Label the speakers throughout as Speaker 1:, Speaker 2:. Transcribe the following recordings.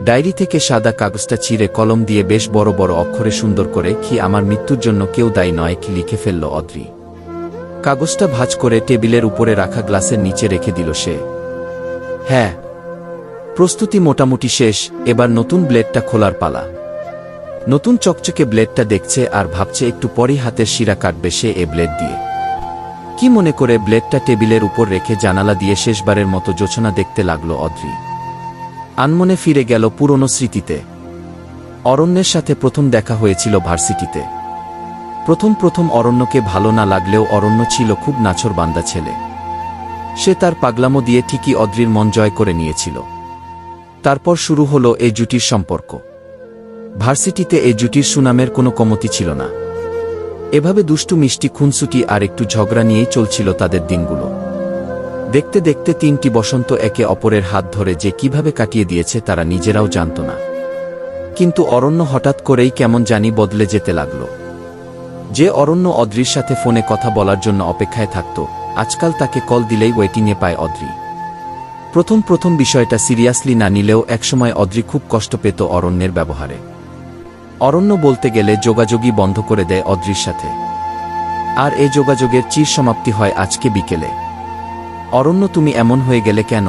Speaker 1: Diary থেকে সাদা কাগজটা চিরে কলম দিয়ে বেশ বড় বড় অক্ষরে সুন্দর করে কি আমার মৃত্যুর জন্য কেউ দায়ী নয় কি লিখে ফেলল অদ্রি। কাগজটা ভাঁজ করে টেবিলের উপরে রাখা গ্লাসের নিচে রেখে দিল সে। হ্যাঁ, প্রস্তুতি মোটামুটি শেষ, এবার নতুন ব্লেডটা খোলার পালা। নতুন চকচকে ব্লেডটা দেখছে আর ভাবছে একটু পরই হাতের শিরা কাটবে সে এ ব্লেড দিয়ে। কি মনে করে ব্লেডটা টেবিলের উপর রেখে জানালা দিয়ে শেষবারের মতো জোছনা দেখতে লাগল অদ্রি। আনমনে ফিরে গেল পুরনো স্মৃতিতে। অরণ্যের সাথে প্রথম দেখা হয়েছিল ভার্সিটিতে। প্রথম অরণ্যকে ভালো না লাগলেও অরণ্য ছিল খুব নাছোড়বান্দা ছেলে। সে তার পাগলামো দিয়ে ঠিকই অদ্রির মন জয় করে নিয়েছিল। তারপর শুরু হলো এই জুটির সম্পর্ক। ভার্সিটিতে এই জুটির সুনামের কোনো কমতি ছিল না। এভাবে দুষ্টু মিষ্টি খুনসুটি আর একটু ঝগড়া নিয়েই চলছিল তাদের দিনগুলো। দেখতে দেখতে 3টি বসন্ত একে অপরের হাত ধরে যে কিভাবে কাটিয়ে দিয়েছে তারা নিজেরাও জানত না। কিন্তু অরণ্য হঠাৎ করেই কেমন জানি বদলে যেতে লাগল। যে অরণ্য অদ্রির সাথে ফোনে কথা বলার জন্য অপেক্ষায় থাকত, আজকাল তাকে কল দিলেই ওয়েটিংয়ে পায় অদ্রি। প্রথম বিষয়টা সিরিয়াসলি না নিলেও একসময় অদ্রি খুব কষ্ট পেত অরণ্যের ব্যবহারে। অরণ্য বলতে গেলে যোগাযোগই বন্ধ করে দেয় অদ্রির সাথে। আর এ যোগাযোগের চির সমাপ্তি হয় আজকে বিকেলে। অরণ্য, তুমি এমন হয়ে গেলে কেন?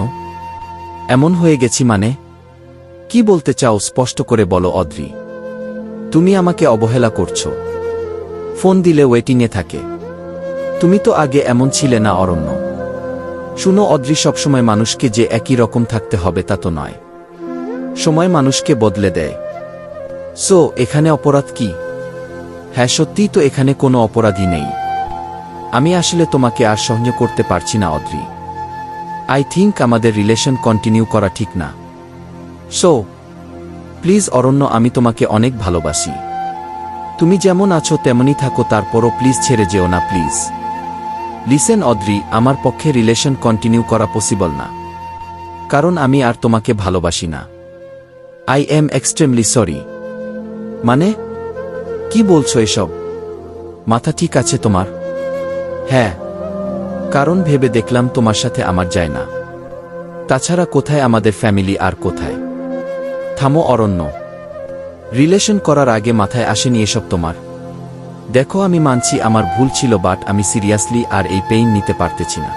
Speaker 1: এমন হয়ে গেছি মানে? কি বলতে চাও স্পষ্ট করে বলো অদ্রি। তুমি আমাকে অবহেলা করছো। ফোন দিলে ওয়েটিংয়ে থাকে। তুমি তো আগে এমন ছিলে না অরণ্য। শুনো অদ্রি, সবসময় মানুষকে যে একই রকম থাকতে হবে তা তো নয়। সময় মানুষকে বদলে দেয়। সো এখানে অপরাধ কি? হ্যাঁ, সত্যিই তো এখানে কোনো অপরাধী নেই। আমি আসলে তোমাকে আর সহ্য করতে পারছি না অদ্রি। আই থিংক আমাদের রিলেশন কন্টিনিউ করা ঠিক না। সো প্লিজ অরণ্য, আমি তোমাকে অনেক ভালোবাসি। তুমি যেমন আছো তেমনই থাকো, তারপরও প্লিজ ছেড়ে যেও না প্লিজ। লিসেন অদ্রি, আমার পক্ষে রিলেশন কন্টিনিউ করা পসিবল না। কারণ আমি আর তোমাকে ভালোবাসি না। I am extremely sorry. মানে কি বলছো এসব? মাথা ঠিক আছে তোমার? হ্যাঁ, কারণ ভেবে দেখলাম তোমার সাথে আমার যায় না। তাছাড়া কোথায় আমাদের ফ্যামিলি আর কোথায়? থামো অরণ্য, রিলেশন করার আগে মাথায় আসেনি এসব তোমার? দেখো, আমি মানছি আমার ভুল ছিল, বাট আমি সিরিয়াসলি আর এই পেইন নিতে পারতেছি না।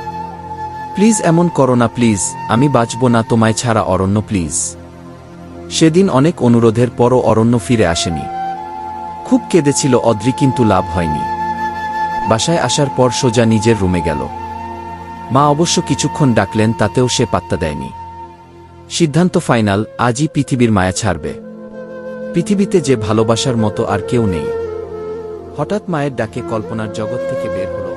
Speaker 1: প্লিজ এমন করো না প্লিজ, আমি বাঁচব না তোমায় ছাড়া অরণ্য প্লিজ। সেদিন অনেক অনুরোধের পরও অরণ্য ফিরে আসেনি। খুব কেঁদেছিল অদ্রি, কিন্তু লাভ হয়নি। বাসায় আসার পর সোজা নিজের রুমে গেল। মা অবশ্য কিছুক্ষণ ডাকলেন, তাতেও সে পাত্তা দেয়নি। সিদ্ধান্ত ফাইনাল, আজই পৃথিবীর মায়া ছাড়বে। পৃথিবীতে যে ভালোবাসার মতো আর কেউ নেই। হঠাৎ মায়ের ডাকে কল্পনার জগৎ থেকে বের হলো।